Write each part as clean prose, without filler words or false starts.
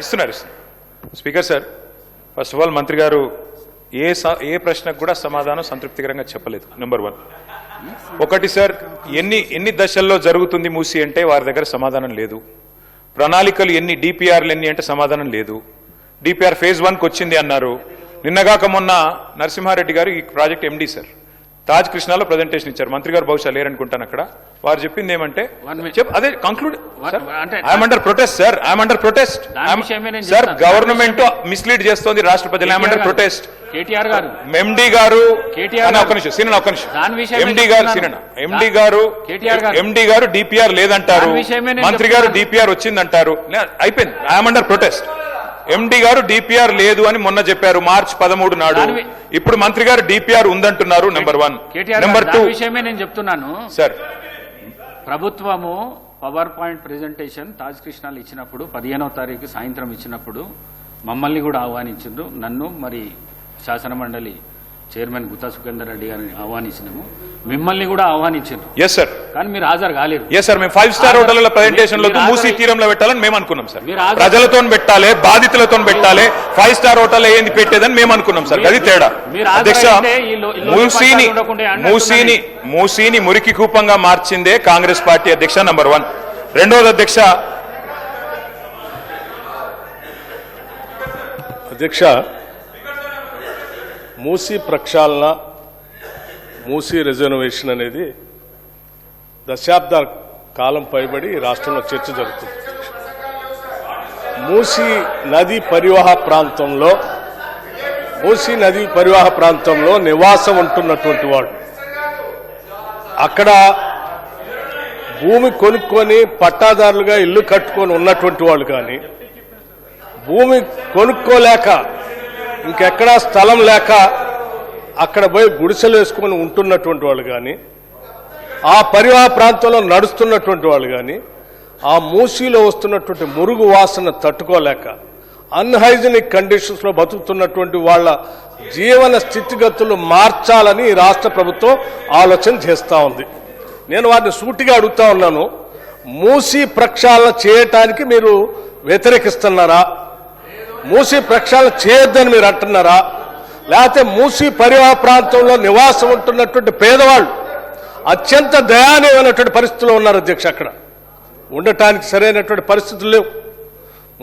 ఇస్తున్నారు speaker sir. First of all మంత్రి గారు ఏ ప్రశ్నకు కూడా సమాధానం సంతృప్తికరంగా చెప్పలేదు. నెంబర్ 1. ఒకటి సార్, ఎన్ని దశల్లో జరుగుతుంది మూసి అంటే వారి దగ్గర సమాధానం లేదు. ప్రణాళికలు ఎన్ని, డిపిఆర్లు ఎన్ని అంటే సమాధానం లేదు. డిపిఆర్ ఫేజ్ 1కి వచ్చింది అన్నారు. నిన్నగాక మొన్న నరసింహారెడ్డి గారు ఈ ప్రాజెక్ట్ ఎండి సార్ తాజ్ కృష్ణాలో ప్రజెంటేషన్ ఇచ్చారు. మంత్రి గారు బహుశా లేరనుకుంటాను అక్కడ. వారు చెప్పింది ఏమంటే అదే conclude, I'm under protest sir, I'm under protest sir. Government mislead చేస్తోంది రాష్ట్ర ప్రజలు. I'm under protest. ఎండి గారు ఒక్క నిమిషం, ఎండి గారు డిపిఆర్ లేదంటారు, మంత్రి గారు డిపిఆర్ వచ్చిందంటారు. అయిపోయింది. I'm under protest. ఎండి గారు డిపిఆర్ లేదు అని మొన్న చెప్పారు మార్చి 13 నాడు. ఇప్పుడు మంత్రి గారు డిపిఆర్ ఉందంటున్నారు. నెంబర్ 1. నెంబర్ 2 విషయమే నేను చెప్తున్నాను సార్. ప్రభుత్వము పవర్ పాయింట్ ప్రెజెంటేషన్ తాజ్ కృష్ణాలు ఇచ్చినప్పుడు 15వ తారీఖు సాయంత్రం ఇచ్చినప్పుడు మమ్మల్ని కూడా ఆహ్వానించారు. నన్ను మరి శాసన మండలి చైర్మన్ గుత్తా సుఖేందర్ రెడ్డి గారిని ఆహ్వానించినాము, మిమ్మల్ని కూడా ఆహ్వానించారు. Yes sir. కానీ మీరు హాజరు కాలేరు. Yes sir. మేము 5 స్టార్ హోటళ్ల ప్రజెంటేషన్ లో మూసీ తీరంలో పెట్టాలని మేము అనుకున్నాం సార్. ప్రజలతో పెట్టాలి, బాధితులతో పెట్టాలి. 5 స్టార్ హోటల్ ఏంది పెట్టేదని మేము అనుకున్నాం సార్. అది తేడా. అధ్యక్ష, మూసీని మురికి కూపంగా మార్చిందే కాంగ్రెస్ పార్టీ అధ్యక్ష. నెంబర్ 1. రెండోది అధ్యక్ష, మూసీ ప్రక్షాళన, మూసీ రిజర్వేషన్ అనేది దశాబ్దాల కాలం పైబడి రాష్ట్రంలో చర్చ జరుగుతుంది. మూసీ నదీ పరివాహ ప్రాంతంలో నివాసం ఉంటున్నటువంటి వాడు, అక్కడ భూమి కొనుక్కొని పట్టాదారులుగా ఇల్లు కట్టుకొని ఉన్నటువంటి వాళ్ళు కానీ, భూమి కొనుక్కోలేక ఇంకెక్కడా స్థలం లేక అక్కడ పోయి గుడిసెలు వేసుకొని ఉంటున్నటువంటి వాళ్ళు కానీ, ఆ పరివాహ ప్రాంతంలో నడుస్తున్నటువంటి వాళ్ళు కానీ, ఆ మూసీలో వస్తున్నటువంటి మురుగు వాసన తట్టుకోలేక అన్హైజీనిక్ కండిషన్స్లో బతుకుతున్నటువంటి వాళ్ళ జీవన స్థితిగతులు మార్చాలని ఈ రాష్ట్ర ప్రభుత్వం ఆలోచన చేస్తూ ఉంది. నేను వారిని సూటిగా అడుగుతా ఉన్నాను, మూసీ ప్రక్షాళన చేయటానికి మీరు వ్యతిరేకిస్తున్నారా? మూసీ ప్రక్షాళన చేయొద్దని మీరు అంటున్నారా? లేకపోతే మూసీ పరివాహ ప్రాంతంలో నివాసం ఉంటున్నటువంటి పేదవాళ్ళు అత్యంత దయానీయమైనటువంటి పరిస్థితుల్లో ఉన్నారు అధ్యక్ష. అక్కడ ఉండటానికి సరైనటువంటి పరిస్థితులు లేవు.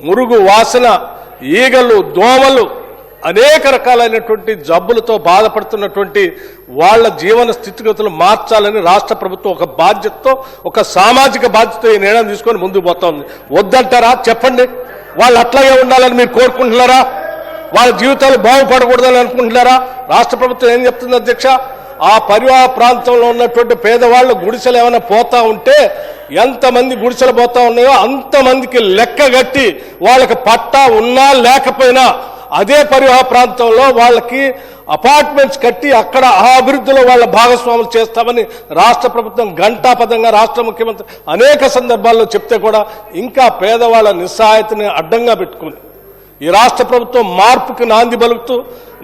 మురుగు వాసన, ఈగలు, దోమలు, అనేక రకాలైనటువంటి జబ్బులతో బాధపడుతున్నటువంటి వాళ్ళ జీవన స్థితిగతులు మార్చాలని రాష్ట్ర ప్రభుత్వం ఒక బాధ్యతతో, ఒక సామాజిక బాధ్యత ఈ నిర్ణయం తీసుకొని ముందుకు పోతా ఉంది. వద్దంటారా? చెప్పండి. వాళ్ళు అట్లాగే ఉండాలని మీరు కోరుకుంటున్నారా? వాళ్ళ జీవితాలు బాగుపడకూడదని అనుకుంటున్నారా? రాష్ట్ర ప్రభుత్వం ఏం చెప్తుంది అధ్యక్ష? ఆ పరివాహ ప్రాంతంలో ఉన్నటువంటి పేదవాళ్ళు గుడిసెలు ఏమైనా పోతా ఉంటే, ఎంతమంది గుడిసెలు పోతా ఉన్నాయో అంతమందికి లెక్కగట్టి వాళ్ళకి పట్టా ఉన్నా లేకపోయినా అదే పరివాహ ప్రాంతంలో వాళ్ళకి అపార్ట్మెంట్స్ కట్టి అక్కడ ఆ అభివృద్ధిలో వాళ్ళ భాగస్వాములు చేస్తామని రాష్ట్ర ప్రభుత్వం ఘంటాపథంగా రాష్ట్ర ముఖ్యమంత్రి అనేక సందర్భాల్లో చెప్తే కూడా ఇంకా పేదవాళ్ళ నిస్సహాయతని అడ్డంగా పెట్టుకుని ఈ రాష్ట్ర ప్రభుత్వం మార్పుకి నాంది పలుకుతూ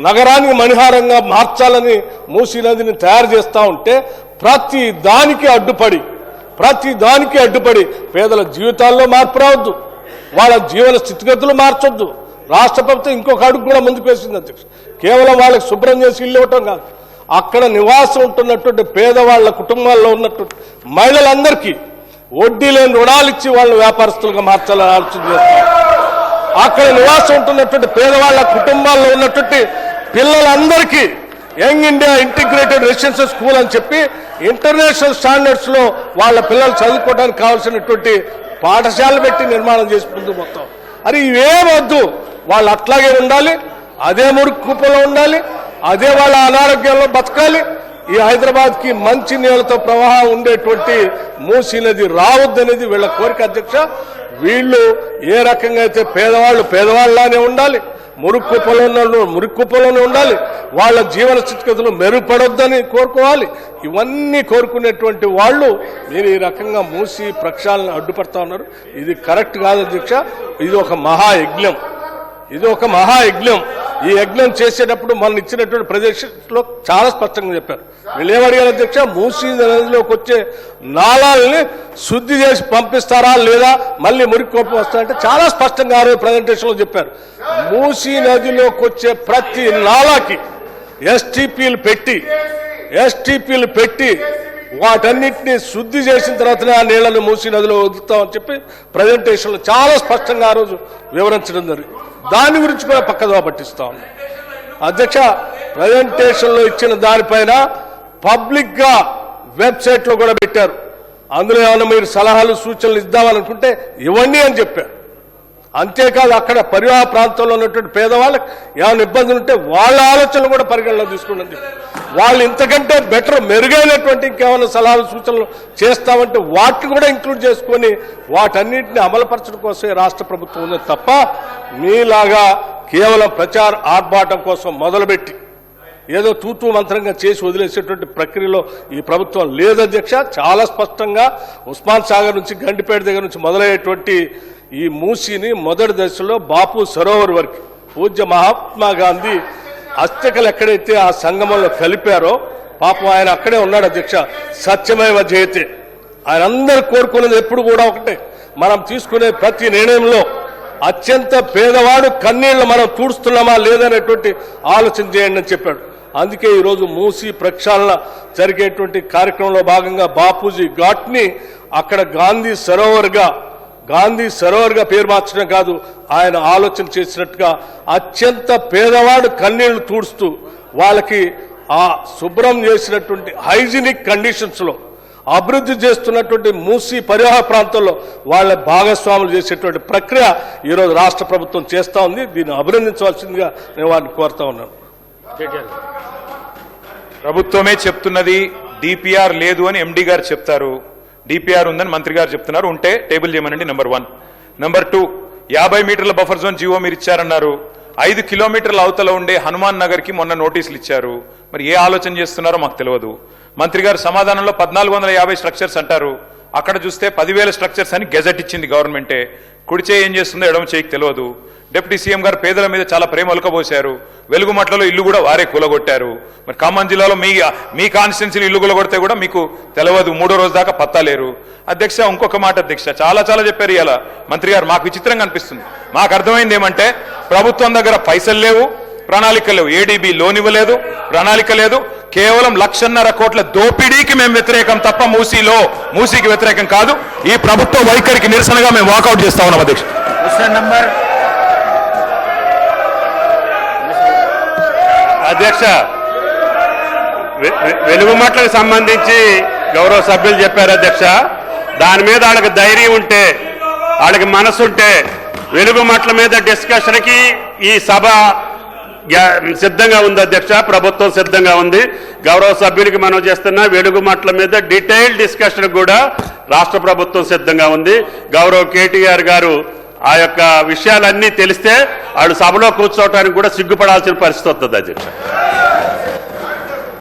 నగరానికి మణిహారంగా మార్చాలని మూసీ నదిని తయారు చేస్తూ ఉంటే ప్రతి దానికి అడ్డుపడి పేదల జీవితాల్లో మార్పు రావద్దు, వాళ్ళ జీవన స్థితిగతులు మార్చొద్దు. రాష్ట్ర ప్రభుత్వం ఇంకొక అడుగు కూడా ముందుకు వేసింది అధ్యక్ష. కేవలం వాళ్ళకి శుభ్రం చేసి ఇల్లు ఇవ్వటం కాదు, అక్కడ నివాసం ఉంటున్నటువంటి పేదవాళ్ల కుటుంబాల్లో ఉన్నటువంటి మహిళలందరికీ వడ్డీ లేని రుణాలు ఇచ్చి వాళ్ళని వ్యాపారస్తులుగా మార్చాలని ఆలోచన చేస్తారు. అక్కడ నివాసం ఉంటున్నటువంటి పేదవాళ్ల కుటుంబాల్లో ఉన్నటువంటి పిల్లలందరికీ young India integrated residential school అని చెప్పి ఇంటర్నేషనల్ స్టాండర్డ్స్ లో వాళ్ళ పిల్లలు చదువుకోవడానికి కావాల్సినటువంటి పాఠశాలలు పెట్టి నిర్మాణం చేసి ముందు మొత్తం. అది ఇవేమొద్దు, వాళ్ళు అట్లాగే ఉండాలి, అదే మురికి కూపంలో ఉండాలి, అదే వాళ్ళ అనారోగ్యంలో బతకాలి. ఈ హైదరాబాద్కి మంచి నీళ్లతో ప్రవాహం ఉండేటువంటి మూసీ నది రావద్దనేది వీళ్ళ కోరిక అధ్యక్ష. వీళ్ళు ఏ రకంగా అయితే పేదవాళ్ళలానే ఉండాలి, మురికి కుప్పంలోనే ఉండాలి, వాళ్ళ జీవన స్థితిగతులు మెరుగుపడొద్దని కోరుకోవాలి. ఇవన్నీ కోరుకునేటువంటి వాళ్ళు మీరు ఈ రకంగా మూసీ ప్రక్షాళన అడ్డుపడతా ఉన్నారు. ఇది కరెక్ట్ కాదు అధ్యక్ష. ఇది ఒక మహాయజ్ఞం. ఈ యజ్ఞం చేసేటప్పుడు మనం ఇచ్చినటువంటి ప్రదేశంలో చాలా స్పష్టంగా చెప్పారు. వీళ్ళు ఏమడిగారు అధ్యక్ష, మూసీ నదిలోకి వచ్చే నాళాలని శుద్ధి చేసి పంపిస్తారా లేదా మళ్ళీ మురికి కోపం వస్తారంటే చాలా స్పష్టంగా ఆ రోజు ప్రజెంటేషన్ లో చెప్పారు. మూసీ నదిలోకి వచ్చే ప్రతి నాళాకి ఎస్టీపీలు పెట్టి వాటన్నిటిని శుద్ధి చేసిన తర్వాతనే ఆ నీళ్లను మూసీ నదిలో వదులుతామని చెప్పి ప్రజెంటేషన్ లో చాలా స్పష్టంగా ఆ రోజు వివరించడం జరిగింది. దాని గురించి కూడా పక్కదోవ పట్టిస్తాం. అధ్యక్ష, ప్రజెంటేషన్ లో ఇచ్చిన దానిపైన పబ్లిక్ గా వెబ్సైట్ లో కూడా పెట్టారు. అందులో ఏమైనా మీరు సలహాలు సూచనలు ఇద్దామనుకుంటే ఇవ్వండి అని చెప్పారు. అంతేకాదు అక్కడ పరివాహ ప్రాంతంలో ఉన్నటువంటి పేదవాళ్ళకి ఏమైనా ఇబ్బందులు ఉంటే వాళ్ళ ఆలోచనలు కూడా పరిగణలో తీసుకుంటుంది. వాళ్ళు ఇంతకంటే బెటర్ మెరుగైనటువంటి ఇంకేమైనా సలహాలు సూచనలు చేస్తామంటే వాటిని కూడా ఇంక్లూడ్ చేసుకొని వాటన్నింటినీ అమలుపరచడం కోసమే రాష్ట్ర ప్రభుత్వం ఉంది తప్ప మీలాగా కేవలం ప్రచార ఆర్భాటం కోసం మొదలుపెట్టి ఏదో తూతూ మంత్రంగా చేసి వదిలేసేటువంటి ప్రక్రియలో ఈ ప్రభుత్వం లేదు అధ్యక్ష. చాలా స్పష్టంగా ఉస్మాన్ సాగర్ నుంచి గండిపేట దగ్గర నుంచి మొదలయ్యేటువంటి ఈ మూసీని మొదటి దశలో బాపు సరోవర్ వరకు పూజ్య మహాత్మా గాంధీ అస్థికలు ఎక్కడైతే ఆ సంగమంలో కలిపారో పాపం ఆయన అక్కడే ఉన్నాడు అధ్యక్ష. సత్యమేవ జయతే. ఆయన అందరూ కోరుకునేది ఎప్పుడు కూడా ఒకటే, మనం తీసుకునే ప్రతి నిర్ణయంలో అత్యంత పేదవాడు కన్నీళ్లు మనం తూడుస్తున్నామా లేదనేటువంటి ఆలోచన చేయండి అని చెప్పాడు. అందుకే ఈరోజు మూసీ ప్రక్షాళన జరిగేటువంటి కార్యక్రమంలో భాగంగా బాపూజీ ఘాట్ ని అక్కడ గాంధీ సరోవర్ గా పేరు మార్చడం కాదు, ఆయన ఆలోచన చేసినట్టుగా అత్యంత పేదవాడు కన్నీళ్లు తూడుస్తూ వాళ్ళకి ఆ శుభ్రం చేసినటువంటి హైజీనిక్ కండిషన్స్ లో అభివృద్ధి చేస్తున్నటువంటి మూసీ పరివాహ ప్రాంతంలో వాళ్ళ భాగస్వాములు చేసేటువంటి ప్రక్రియ ఈరోజు రాష్ట్ర ప్రభుత్వం చేస్తా ఉంది. దీన్ని అభినందించవలసిందిగా నేను వారిని కోరుతా ఉన్నాను. ప్రభుత్వమే చెప్తున్నది డిపిఆర్ లేదు అని ఎండి గారు చెప్తారు, డిపిఆర్ ఉందని మంత్రి గారు చెప్తున్నారు. ఉంటే టేబుల్ చేయమనండి. నెంబర్ 1. నెంబర్ 2, 50 మీటర్ల బఫర్ జోన్ జీవో మీరు ఇచ్చారన్నారు. 5 కిలోమీటర్ల అవతల ఉండే హనుమాన్ నగర్ కి మొన్న నోటీసులు ఇచ్చారు. మరి ఏ ఆలోచన చేస్తున్నారో మాకు తెలియదు. మంత్రి గారు సమాధానంలో 1450 స్ట్రక్చర్స్ అంటారు. అక్కడ చూస్తే 10,000 స్ట్రక్చర్స్ అని గెజెట్ ఇచ్చింది గవర్నమెంటే. కుడి చేయి ఏం చేస్తుందో ఎడమ చేయికి తెలియదు. డిప్యూటీ సీఎం గారు పేదల మీద చాలా ప్రేమ ఒలకబోశారు. వెలుగుమట్లలో ఇల్లు కూడా వారే కూలగొట్టారు. మరి ఖమ్మం జిల్లాలో మీ కాన్స్టిట్యున్సీలు ఇల్లు కూలగొడితే కూడా మీకు తెలియదు. 3వ రోజు దాకా పత్తాలేరు. అధ్యక్ష, ఇంకొక మాట అధ్యక్ష, చాలా చెప్పారు ఇలా మంత్రి గారు. మాకు విచిత్రంగా అనిపిస్తుంది. మాకు అర్థమైంది ఏమంటే ప్రభుత్వం దగ్గర పైసలు లేవు, ప్రణాళిక లేవు. ఏడీబీ లోన్ ఇవ్వలేదు, ప్రణాళిక లేదు. కేవలం 1,50,000 కోట్ల దోపిడీకి మేము వ్యతిరేకం తప్ప మూసీకి వ్యతిరేకం కాదు. ఈ ప్రభుత్వ వైఖరికి నిరసనగా మేము వాకౌట్ చేస్తా ఉన్నాం అధ్యక్ష. అధ్యక్ష, వెలుగుమట్లకు సంబంధించి గౌరవ సభ్యులు చెప్పారు అధ్యక్ష. దాని మీద వాళ్ళకి ధైర్యం ఉంటే, వాళ్ళకి మనసు ఉంటే వెలుగుమట్ల మీద డిస్కషన్కి ఈ సభ సిద్ధంగా ఉంది అధ్యక్ష. ప్రభుత్వం సిద్ధంగా ఉంది. గౌరవ సభ్యులకి మనం చేస్తున్న వెలుగుమట్ల మీద డీటెయిల్ డిస్కషన్ కూడా రాష్ట్ర ప్రభుత్వం సిద్ధంగా ఉంది. గౌరవ కేటీఆర్ గారు ఆ యొక్క విషయాలన్నీ తెలిస్తే వాళ్ళు సభలో కూర్చోవడానికి కూడా సిగ్గుపడాల్సిన పరిస్థితి వస్తుంది అధ్యక్ష.